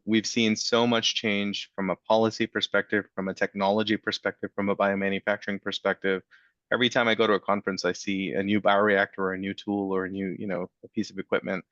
we've seen so much change from a policy perspective, from a technology perspective, from a biomanufacturing perspective. Every time I go to a conference, I see a new bioreactor or a new tool or a new, a piece of equipment,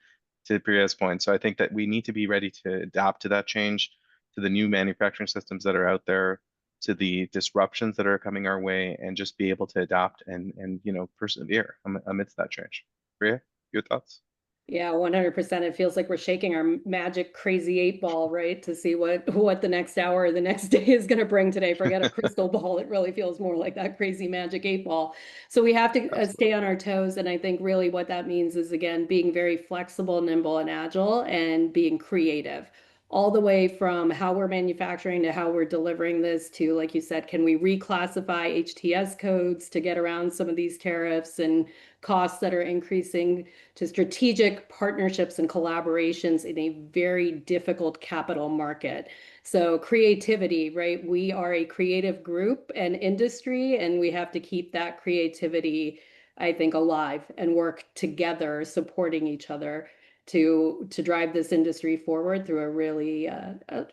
to Priya's point. So I think that we need to be ready to adapt to that change, to the new manufacturing systems that are out there, to the disruptions that are coming our way, and just be able to adapt and persevere amidst that change. Priya, your thoughts? Yeah, 100%. It feels like we're shaking our magic crazy 8-ball, right? To see what the next hour or the next day is going to bring today. Forget a crystal ball. It really feels more like that crazy magic 8-ball. So we have to stay on our toes. And I think really what that means is, again, being very flexible, nimble, and agile, and being creative. All the way from how we're manufacturing to how we're delivering this to, like you said, can we reclassify HTS codes to get around some of these tariffs and costs that are increasing, to strategic partnerships and collaborations in a very difficult capital market. So creativity, right? We are a creative group and industry, and we have to keep that creativity, I think, alive and work together, supporting each other to drive this industry forward through a really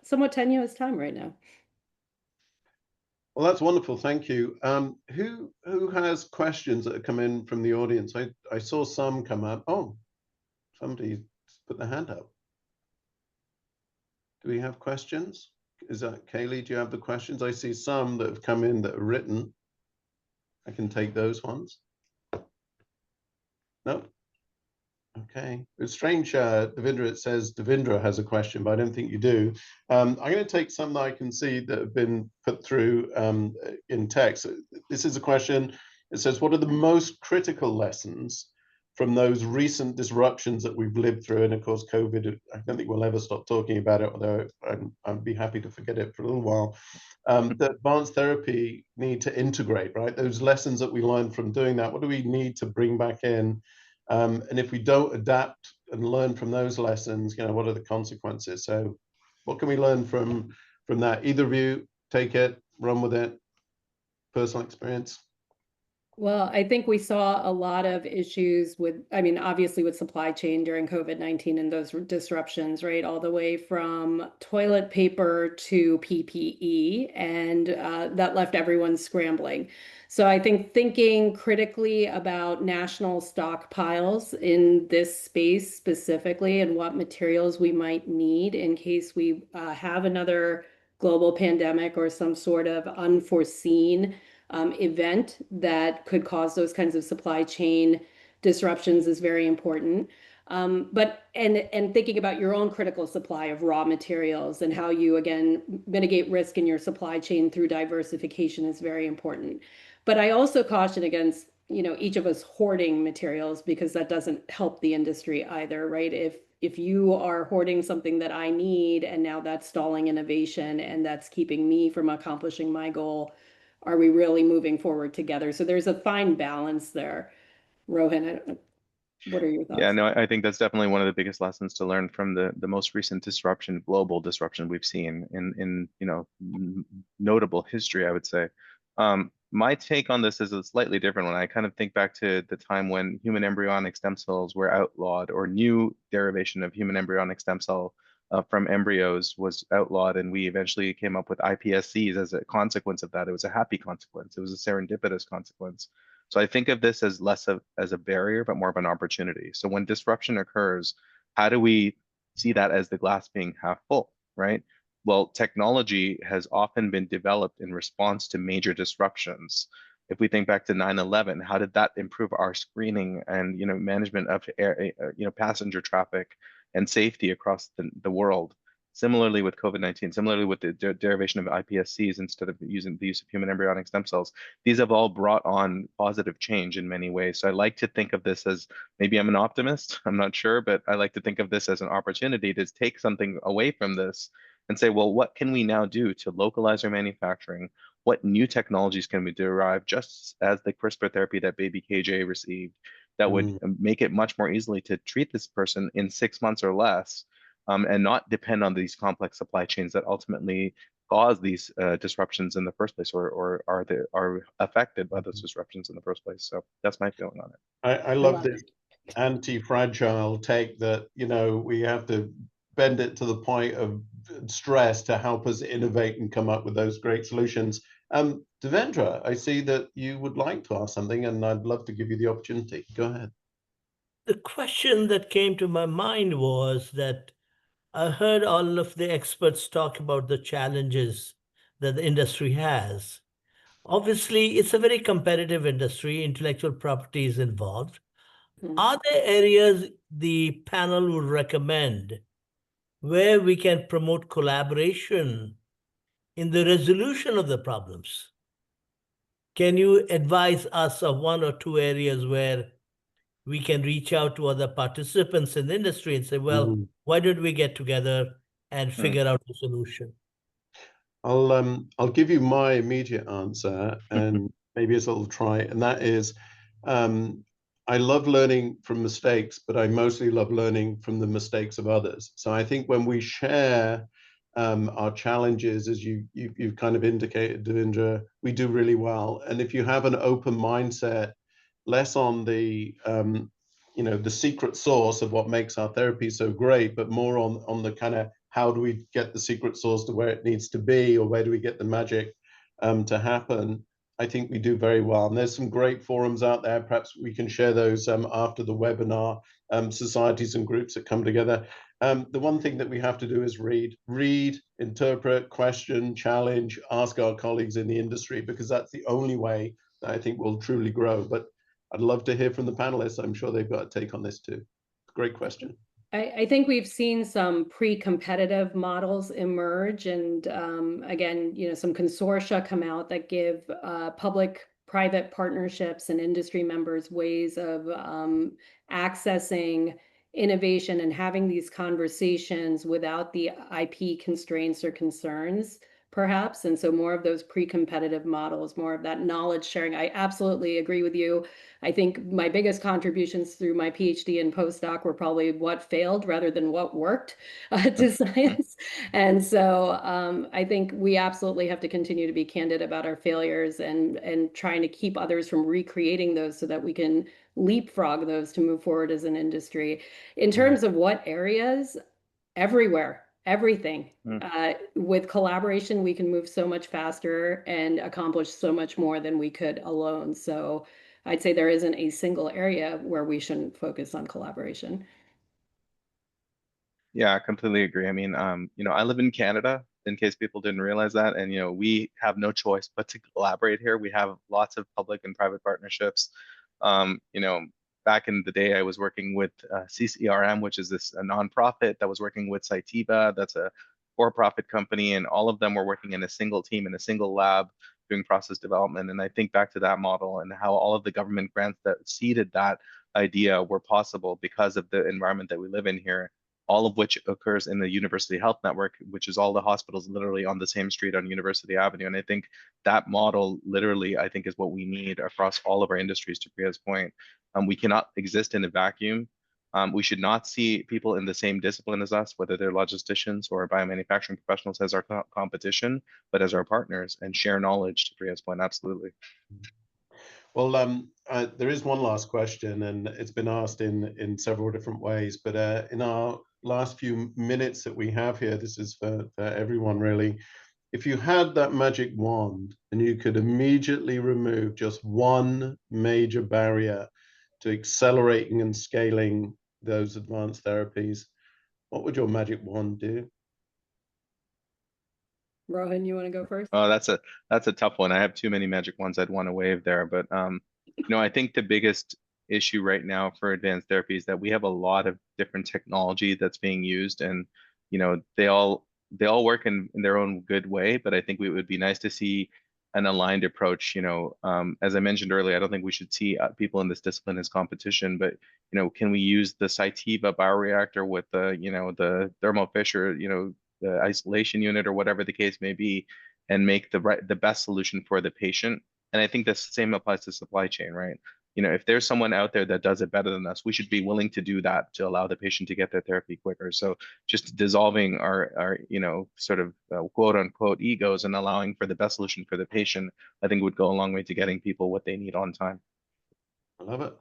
somewhat tenuous time right now. Well, that's wonderful. Thank you. Who has questions that have come in from the audience? I saw some come up. Oh, somebody put their hand up. Do we have questions? Is that Kaylee? Do you have the questions? I see some that have come in that are written. I can take those ones. No? Okay. It's strange, Devindra, it says Devindra has a question, but I don't think you do. I'm going to take some that I can see that have been put through in text. This is a question. It says, what are the most critical lessons from those recent disruptions that we've lived through? And of course, COVID, I don't think we'll ever stop talking about it, although I'd be happy to forget it for a little while. That advanced therapy need to integrate, right? Those lessons that we learned from doing that, what do we need to bring back in? And if we don't adapt and learn from those lessons, what are the consequences? So what can we learn from that? Either of you, take it, run with it, personal experience. Well, I think we saw a lot of issues with, I mean, obviously with supply chain during COVID-19 and those disruptions, right? All the way from toilet paper to PPE, and that left everyone scrambling. So I think thinking critically about national stockpiles in this space specifically and what materials we might need in case we have another global pandemic or some sort of unforeseen event that could cause those kinds of supply chain disruptions is very important. But thinking about your own critical supply of raw materials and how you again mitigate risk in your supply chain through diversification is very important. But I also caution against, each of us hoarding materials because that doesn't help the industry either, right? If you are hoarding something that I need and now that's stalling innovation and that's keeping me from accomplishing my goal, are we really moving forward together? So there's a fine balance there. Rohan, what are your thoughts? Yeah, no, I think that's definitely one of the biggest lessons to learn from the most recent disruption, global disruption we've seen in notable history, I would say. My take on this is a slightly different one. I kind of think back to the time when human embryonic stem cells were outlawed, or new derivation of human embryonic stem cell from embryos was outlawed, and we eventually came up with iPSCs as a consequence of that. It was a happy consequence. It was a serendipitous consequence. So I think of this as less of as a barrier, but more of an opportunity. So when disruption occurs, how do we see that as the glass being half full, right? Well, technology has often been developed in response to major disruptions. If we think back to 9/11, how did that improve our screening and management of air, passenger traffic and safety across the world? Similarly with COVID-19, similarly with the derivation of iPSCs instead of using the use of human embryonic stem cells, these have all brought on positive change in many ways. So I like to think of this as, maybe I'm an optimist, I'm not sure, but I like to think of this as an opportunity to take something away from this and say, well, what can we now do to localize our manufacturing? What new technologies can we derive, just as the CRISPR therapy that baby KJ received, that would make it much more easily to treat this person in 6 months or less, and not depend on these complex supply chains that ultimately cause these disruptions in the first place, or are affected by those disruptions in the first place. So that's my feeling on it. I love this anti-fragile take that, we have to bend it to the point of stress to help us innovate and come up with those great solutions. Devendra, I see that you would like to ask something, and I'd love to give you the opportunity. Go ahead. The question that came to my mind was that I heard all of the experts talk about the challenges that the industry has. Obviously, it's a very competitive industry, intellectual property is involved. Are there areas the panel would recommend where we can promote collaboration in the resolution of the problems? Can you advise us of one or two areas where we can reach out to other participants in the industry and say, well, why don't we get together and figure out a solution? I'll give you my immediate answer, and maybe it's a little try, and that is, I love learning from mistakes, but I mostly love learning from the mistakes of others. So I think when we share our challenges, as you've kind of indicated, Devendra, we do really well. And if you have an open mindset, less on the the secret sauce of what makes our therapy so great, but more on the kind of, how do we get the secret sauce to where it needs to be, or where do we get the magic to happen? I think we do very well. And there's some great forums out there. Perhaps we can share those after the webinar, societies and groups that come together. The one thing that we have to do is read, interpret, question, challenge, ask our colleagues in the industry, because that's the only way that I think we'll truly grow. But I'd love to hear from the panelists. I'm sure they've got a take on this too. Great question. I think we've seen some pre-competitive models emerge, and again, some consortia come out that give public-private partnerships and industry members ways of accessing innovation and having these conversations without the IP constraints or concerns perhaps. And so more of those pre-competitive models, more of that knowledge sharing. I absolutely agree with you. I think my biggest contributions through my PhD and postdoc were probably what failed rather than what worked to science. And so I think we absolutely have to continue to be candid about our failures and trying to keep others from recreating those so that we can leapfrog those to move forward as an industry. In terms of what areas, everywhere, everything. With collaboration, we can move so much faster and accomplish so much more than we could alone. So I'd say there isn't a single area where we shouldn't focus on collaboration. Yeah, I completely agree. I mean, I live in Canada, in case people didn't realize that, and we have no choice but to collaborate here. We have lots of public and private partnerships. Um, you know, Back in the day, I was working with CCRM, which is a nonprofit that was working with Cytiva, that's a for-profit company, and all of them were working in a single team in a single lab doing process development. And I think back to that model and how all of the government grants that seeded that idea were possible because of the environment that we live in here, all of which occurs in the University Health Network, which is all the hospitals literally on the same street on University Avenue. And I think that model literally, I think, is what we need across all of our industries, to Priya's point. We cannot exist in a vacuum. We should not see people in the same discipline as us, whether they're logisticians or biomanufacturing professionals, as our competition, but as our partners, and share knowledge, to Priya's point, absolutely. Well, there is one last question, and it's been asked in several different ways, but in our last few minutes that we have here, this is for everyone really. If you had that magic wand and you could immediately remove just one major barrier to accelerating and scaling those advanced therapies, what would your magic wand do? Rohan, you want to go first? Oh, that's a tough one. I have too many magic wands I'd want to wave there, but I think the biggest issue right now for advanced therapy is that we have a lot of different technology that's being used, and they all work in their own good way. But I think it would be nice to see an aligned approach. As I mentioned earlier, I don't think we should see people in this discipline as competition, but can we use the Cytiva bioreactor with the Thermo Fisher, the isolation unit, or whatever the case may be, and make the best solution for the patient? And I think the same applies to supply chain, right? If there's someone out there that does it better than us, we should be willing to do that to allow the patient to get their therapy quicker. So just dissolving our sort of quote unquote egos and allowing for the best solution for the patient, I think would go a long way to getting people what they need on time. I love it.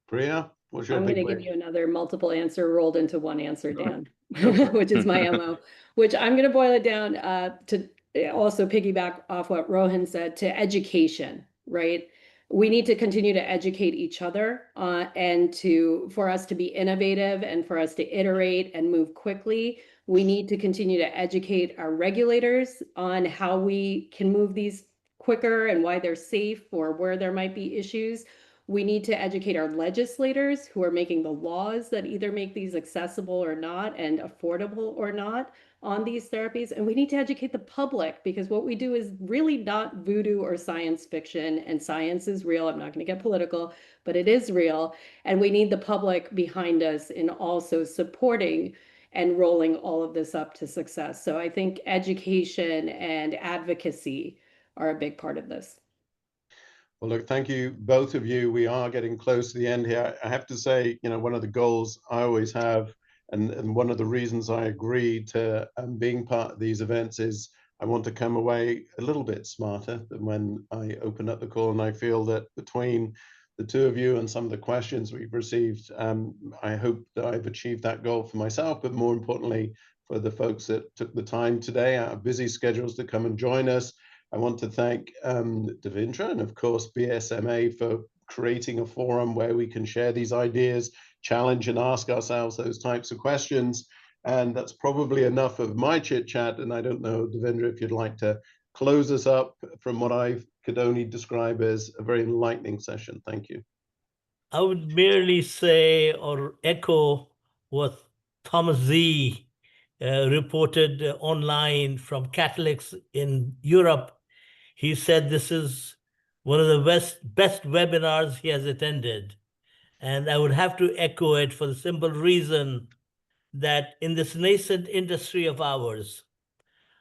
Priya, what's your I'm big going to wish? give you another multiple answer rolled into one answer, Dan, which is my MO, which I'm going to boil it down to also piggyback off what Rohan said, to education, right? We need to continue to educate each other and for us to be innovative and for us to iterate and move quickly. We need to continue to educate our regulators on how we can move these quicker and why they're safe or where there might be issues. We need to educate our legislators who are making the laws that either make these accessible or not and affordable or not on these therapies. And we need to educate the public, because what we do is really not voodoo or science fiction, and science is real. I'm not going to get political, but it is real. And we need the public behind us in also supporting and rolling all of this up to success. So I think education and advocacy are a big part of this. Well, look, thank you, both of you. We are getting close to the end here. I have to say, one of the goals I always have, and one of the reasons I agree to being part of these events, is I want to come away a little bit smarter than when I open up the call. And I feel that between the two of you and some of the questions we've received, I hope that I've achieved that goal for myself, but more importantly, for the folks that took the time today out of busy schedules to come and join us. I want to thank Devendra and, of course, BSMA for creating a forum where we can share these ideas, challenge and ask ourselves those types of questions. And that's probably enough of my chit chat. And I don't know, Devendra, if you'd like to close us up from what I could only describe as a very enlightening session. Thank you. I would merely say or echo what Thomas Z reported online from Catholics in Europe. He said this is one of the best webinars he has attended. And I would have to echo it for the simple reason that in this nascent industry of ours,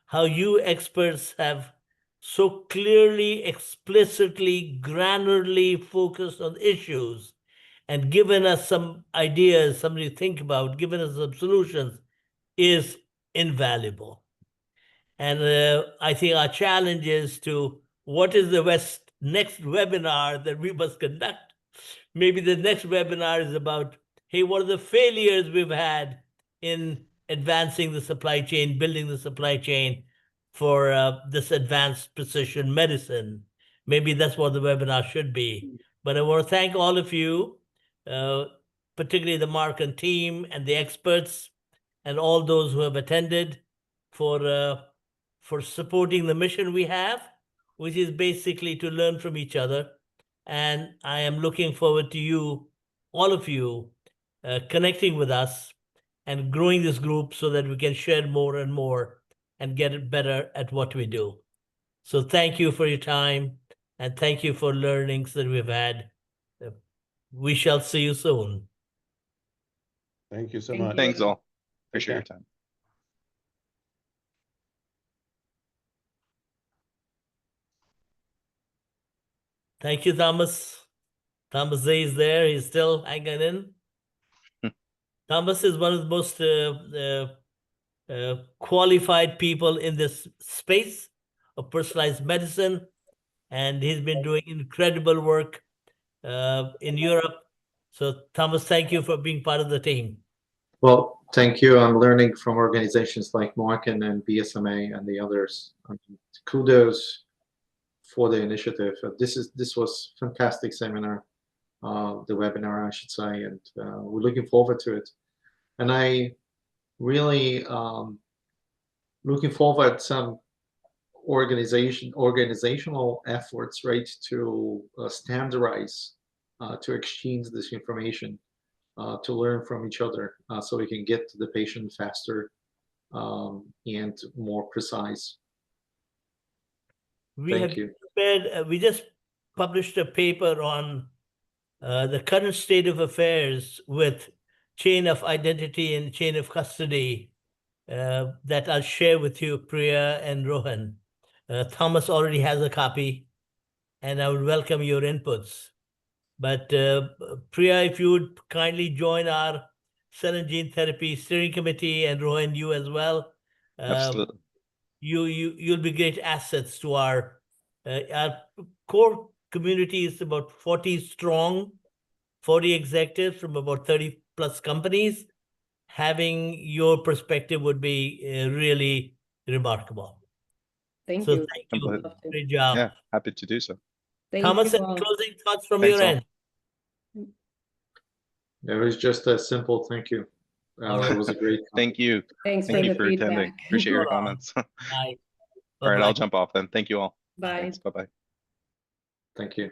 how you experts have so clearly, explicitly, granularly focused on issues and given us some ideas, something to think about, given us some solutions is invaluable. And I think our challenge is to, what is the next webinar that we must conduct? Maybe the next webinar is about, hey, what are the failures we've had in advancing the supply chain, building the supply chain for this advanced precision medicine? Maybe that's what the webinar should be. But I want to thank all of you, particularly the Marken team and the experts and all those who have attended for supporting the mission we have, which is basically to learn from each other. And I am looking forward to you, all of you, connecting with us and growing this group so that we can share more and more and get it better at what we do. So thank you for your time and thank you for learnings that we've had. We shall see you soon. Thank you so Thank much. you. Thanks all. Appreciate care. your time. Thank you, Thomas. Thomas Zay is there. He's still hanging in. Thomas is one of the most qualified people in this space of personalized medicine, and he's been doing incredible work in Europe. So, Thomas, thank you for being part of the team. Well, thank you. I'm learning from organizations like Marken and BSMA and the others. Kudos for the initiative. This was fantastic seminar, the webinar, I should say, and we're looking forward to it. And I really looking forward some organizational efforts, right, to standardize, to exchange this information, to learn from each other, so we can get to the patient faster and more precise. Thank you. We just published a paper on the current state of affairs with chain of identity and chain of custody that I'll share with you, Priya and Rohan. Thomas already has a copy, and I would welcome your inputs. But Priya, if you would kindly join our cell and gene therapy steering committee, and Rohan, you as well. Absolutely. You'll be great assets to our core community is about 40 strong, 40 executives from about 30 plus companies. Having your perspective would be really remarkable. Thank So you. thank you. Completely. Great job. Yeah, happy to do so. Thank Thomas, you any all. closing thoughts from Thanks your all. end? It was just a simple thank you. All right. It was a great Thank you. Thanks Thank for you the for attending. feedback. Appreciate your Hold on. comments. Bye. All right, I'll Bye-bye. jump off then. Thank you all. Bye. Thanks. Bye-bye. Thank you.